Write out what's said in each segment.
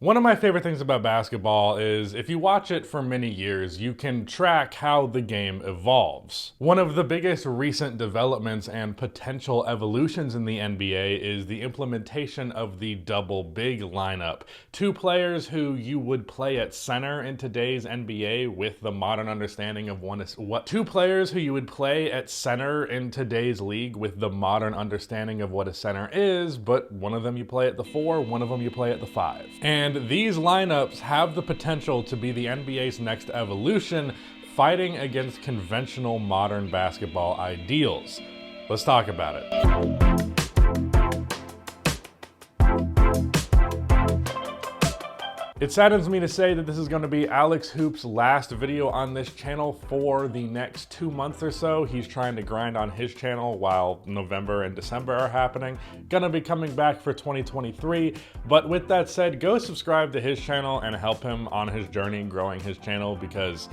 One of my favorite things about basketball is if you watch it for many years, you can track how the game evolves. One of the biggest recent developments and potential evolutions in the NBA is the implementation of the double big lineup. Two players who you would play at center in today's NBA with the modern understanding of two players who you would play at center in today's league with the modern understanding of what a center is, but one of them you play at the 4, one of them you play at the 5. And these lineups have the potential to be the NBA's next evolution, fighting against conventional modern basketball ideals. Let's talk about it. It saddens me to say that this is going to be Alex Hoop's last video on this channel for the next 2 months or so. He's trying to grind on his channel while November and December are happening. Gonna be coming back for 2023. But with that said, go subscribe to his channel and help him on his journey growing his channel, because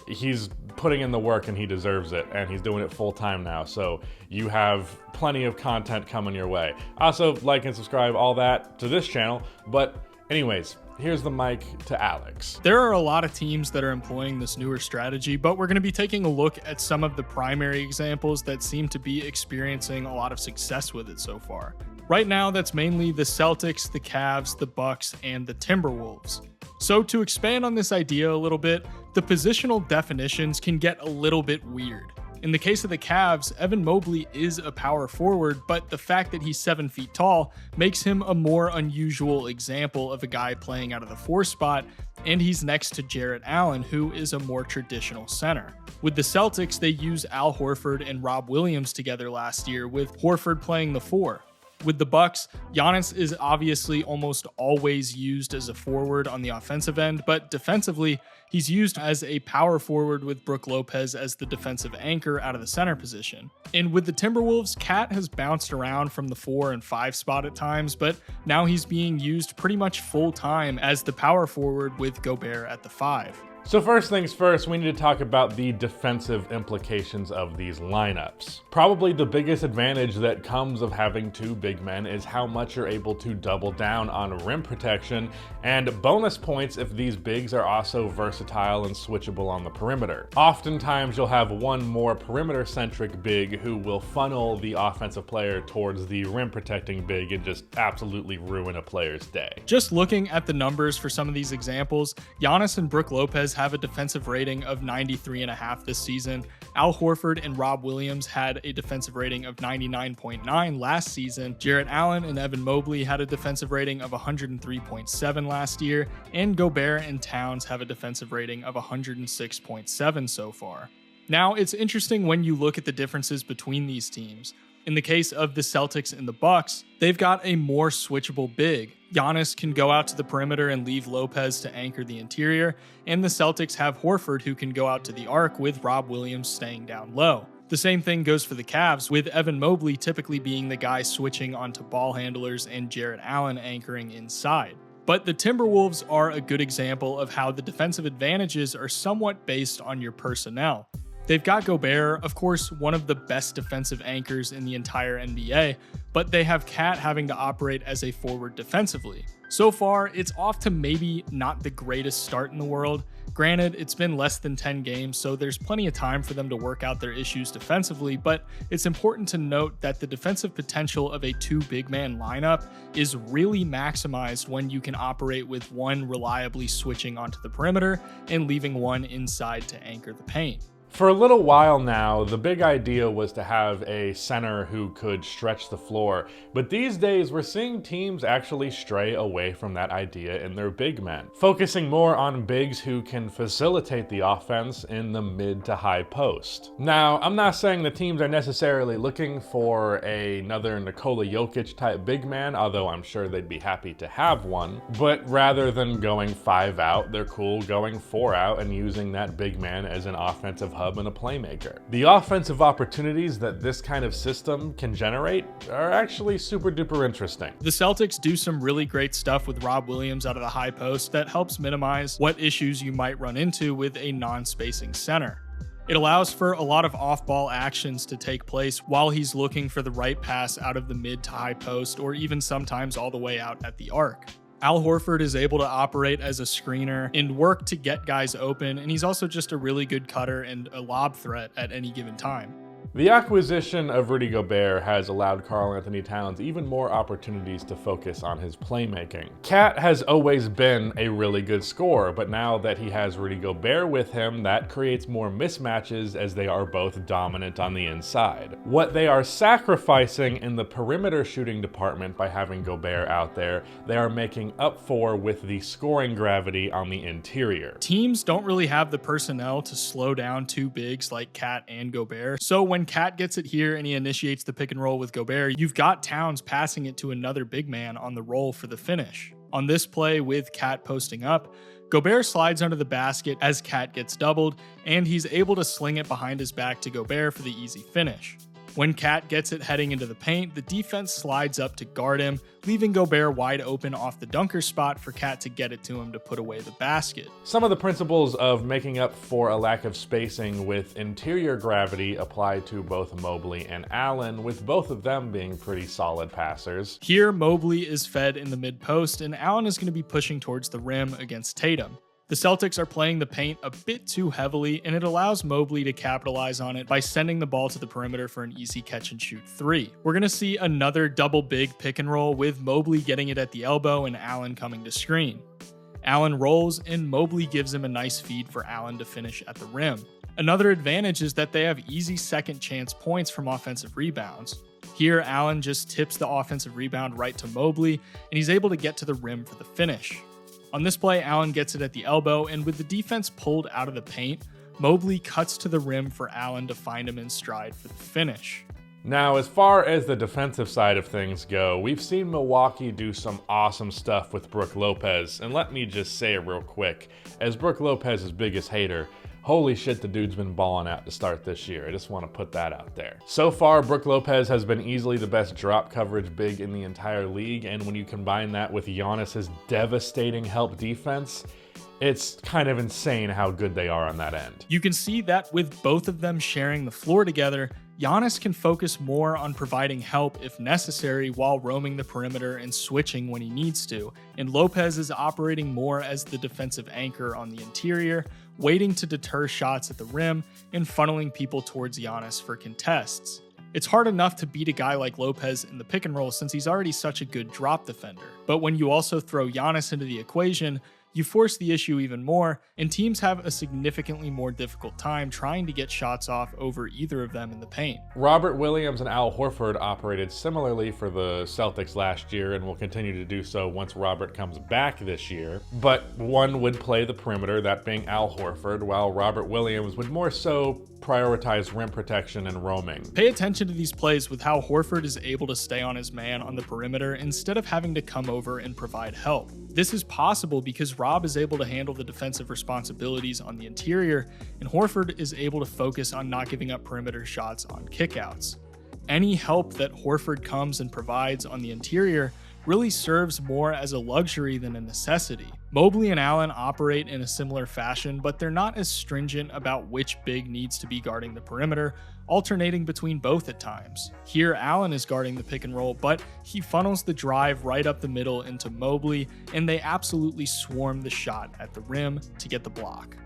he's putting in the work and he deserves it, and he's doing it full time now. So you have plenty of content coming your way. Also, like and subscribe, all that, to this channel. But anyways, here's the mic to Alex. There are a lot of teams that are employing this newer strategy, but we're going to be taking a look at some of the primary examples that seem to be experiencing a lot of success with it so far. Right now, that's mainly the Celtics, the Cavs, the Bucks, and the Timberwolves. So to expand on this idea a little bit, the positional definitions can get a little bit weird. In the case of the Cavs, Evan Mobley is a power forward, but the fact that he's 7 feet tall makes him a more unusual example of a guy playing out of the 4 spot, and he's next to Jarrett Allen, who is a more traditional center. With the Celtics, they use Al Horford and Rob Williams together last year, with Horford playing the 4. With the Bucks, Giannis is obviously almost always used as a forward on the offensive end, but defensively, he's used as a power forward with Brook Lopez as the defensive anchor out of the center position. And with the Timberwolves, Cat has bounced around from the 4 and 5 spot at times, but now he's being used pretty much full time as the power forward with Gobert at the 5. So first things first, we need to talk about the defensive implications of these lineups. Probably the biggest advantage that comes of having two big men is how much you're able to double down on rim protection, and bonus points if these bigs are also versatile and switchable on the perimeter. Oftentimes you'll have one more perimeter-centric big who will funnel the offensive player towards the rim protecting big and just absolutely ruin a player's day. Just looking at the numbers for some of these examples, Giannis and Brook Lopez have a defensive rating of 93.5 this season. Al Horford and Rob Williams had a defensive rating of 99.9 last season. Jarrett Allen and Evan Mobley had a defensive rating of 103.7 last year, and Gobert and Towns have a defensive rating of 106.7 so far. Now, it's interesting when you look at the differences between these teams. In the case of the Celtics and the Bucks, they've got a more switchable big. Giannis can go out to the perimeter and leave Lopez to anchor the interior, and the Celtics have Horford who can go out to the arc with Rob Williams staying down low. The same thing goes for the Cavs, with Evan Mobley typically being the guy switching onto ball handlers and Jarrett Allen anchoring inside. But the Timberwolves are a good example of how the defensive advantages are somewhat based on your personnel. They've got Gobert, of course, one of the best defensive anchors in the entire NBA, but they have Cat having to operate as a forward defensively. So far, it's off to maybe not the greatest start in the world. Granted, it's been less than 10 games, so there's plenty of time for them to work out their issues defensively, but it's important to note that the defensive potential of a two big man lineup is really maximized when you can operate with one reliably switching onto the perimeter and leaving one inside to anchor the paint. For a little while now, the big idea was to have a center who could stretch the floor, but these days we're seeing teams actually stray away from that idea in their big men, focusing more on bigs who can facilitate the offense in the mid to high post. Now, I'm not saying the teams are necessarily looking for another Nikola Jokic type big man, although I'm sure they'd be happy to have one, but rather than going 5 out, they're cool going 4 out and using that big man as an offensive hub and a playmaker. The offensive opportunities that this kind of system can generate are actually super duper interesting. The Celtics do some really great stuff with Rob Williams out of the high post that helps minimize what issues you might run into with a non-spacing center. It allows for a lot of off-ball actions to take place while he's looking for the right pass out of the mid to high post, or even sometimes all the way out at the arc. Al Horford is able to operate as a screener and work to get guys open, and he's also just a really good cutter and a lob threat at any given time. The acquisition of Rudy Gobert has allowed Karl-Anthony Towns even more opportunities to focus on his playmaking. Cat has always been a really good scorer, but now that he has Rudy Gobert with him, that creates more mismatches as they are both dominant on the inside. What they are sacrificing in the perimeter shooting department by having Gobert out there, they are making up for with the scoring gravity on the interior. Teams don't really have the personnel to slow down two bigs like Cat and Gobert, so when Cat gets it here and he initiates the pick and roll with Gobert, you've got Towns passing it to another big man on the roll for the finish. On this play with Cat posting up, Gobert slides under the basket as Cat gets doubled, and he's able to sling it behind his back to Gobert for the easy finish. When Cat gets it heading into the paint, the defense slides up to guard him, leaving Gobert wide open off the dunker spot for Cat to get it to him to put away the basket. Some of the principles of making up for a lack of spacing with interior gravity apply to both Mobley and Allen, with both of them being pretty solid passers. Here, Mobley is fed in the mid-post, and Allen is going to be pushing towards the rim against Tatum. The Celtics are playing the paint a bit too heavily, and it allows Mobley to capitalize on it by sending the ball to the perimeter for an easy catch and shoot three. We're going to see another double big pick and roll with Mobley getting it at the elbow and Allen coming to screen. Allen rolls, and Mobley gives him a nice feed for Allen to finish at the rim. Another advantage is that they have easy second chance points from offensive rebounds. Here, Allen just tips the offensive rebound right to Mobley, and he's able to get to the rim for the finish. On this play, Allen gets it at the elbow, and with the defense pulled out of the paint, Mobley cuts to the rim for Allen to find him in stride for the finish. Now, as far as the defensive side of things go, we've seen Milwaukee do some awesome stuff with Brook Lopez, and let me just say it real quick, as Brook Lopez's biggest hater, holy shit, the dude's been balling out to start this year. I just want to put that out there. So far, Brook Lopez has been easily the best drop coverage big in the entire league, and when you combine that with Giannis's devastating help defense, it's kind of insane how good they are on that end. You can see that with both of them sharing the floor together, Giannis can focus more on providing help if necessary while roaming the perimeter and switching when he needs to, and Lopez is operating more as the defensive anchor on the interior, waiting to deter shots at the rim and funneling people towards Giannis for contests. It's hard enough to beat a guy like Lopez in the pick and roll since he's already such a good drop defender, but when you also throw Giannis into the equation, you force the issue even more, and teams have a significantly more difficult time trying to get shots off over either of them in the paint. Robert Williams and Al Horford operated similarly for the Celtics last year and will continue to do so once Robert comes back this year. But one would play the perimeter, that being Al Horford, while Robert Williams would more so prioritize rim protection and roaming. Pay attention to these plays with how Horford is able to stay on his man on the perimeter instead of having to come over and provide help. This is possible because Rob is able to handle the defensive responsibilities on the interior, and Horford is able to focus on not giving up perimeter shots on kickouts. Any help that Horford comes and provides on the interior really serves more as a luxury than a necessity. Mobley and Allen operate in a similar fashion, but they're not as stringent about which big needs to be guarding the perimeter, alternating between both at times. Here, Allen is guarding the pick and roll, but he funnels the drive right up the middle into Mobley, and they absolutely swarm the shot at the rim to get the block.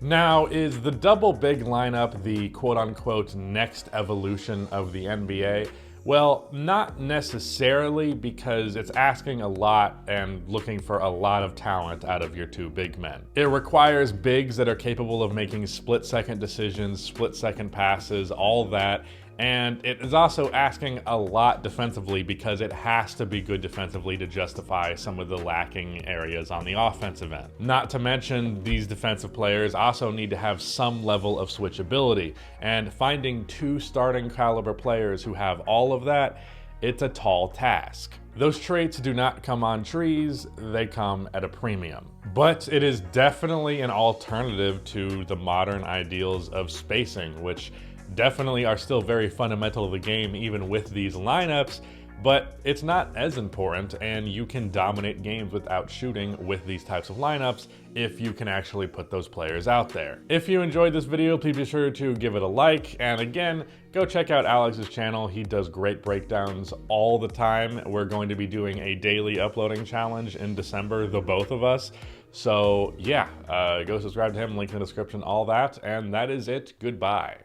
Now, is the double big lineup the quote-unquote next evolution of the NBA? Well, not necessarily, because it's asking a lot and looking for a lot of talent out of your two big men. It requires bigs that are capable of making split-second decisions, split-second passes, all that. And it is also asking a lot defensively because it has to be good defensively to justify some of the lacking areas on the offensive end. Not to mention, these defensive players also need to have some level of switchability, and finding two starting caliber players who have all of that, it's a tall task. Those traits do not come on trees, they come at a premium. But it is definitely an alternative to the modern ideals of spacing, which definitely are still very fundamental to the game even with these lineups, But it's not as important, and you can dominate games without shooting with these types of lineups if you can actually put those players out there. If you enjoyed this video, please be sure to give it a like, and again, go check out Alex's channel. He does great breakdowns all the time. We're going to be doing a daily uploading challenge in December, the both of us. So yeah, go subscribe to him, link in the description, all that, and that is it. Goodbye.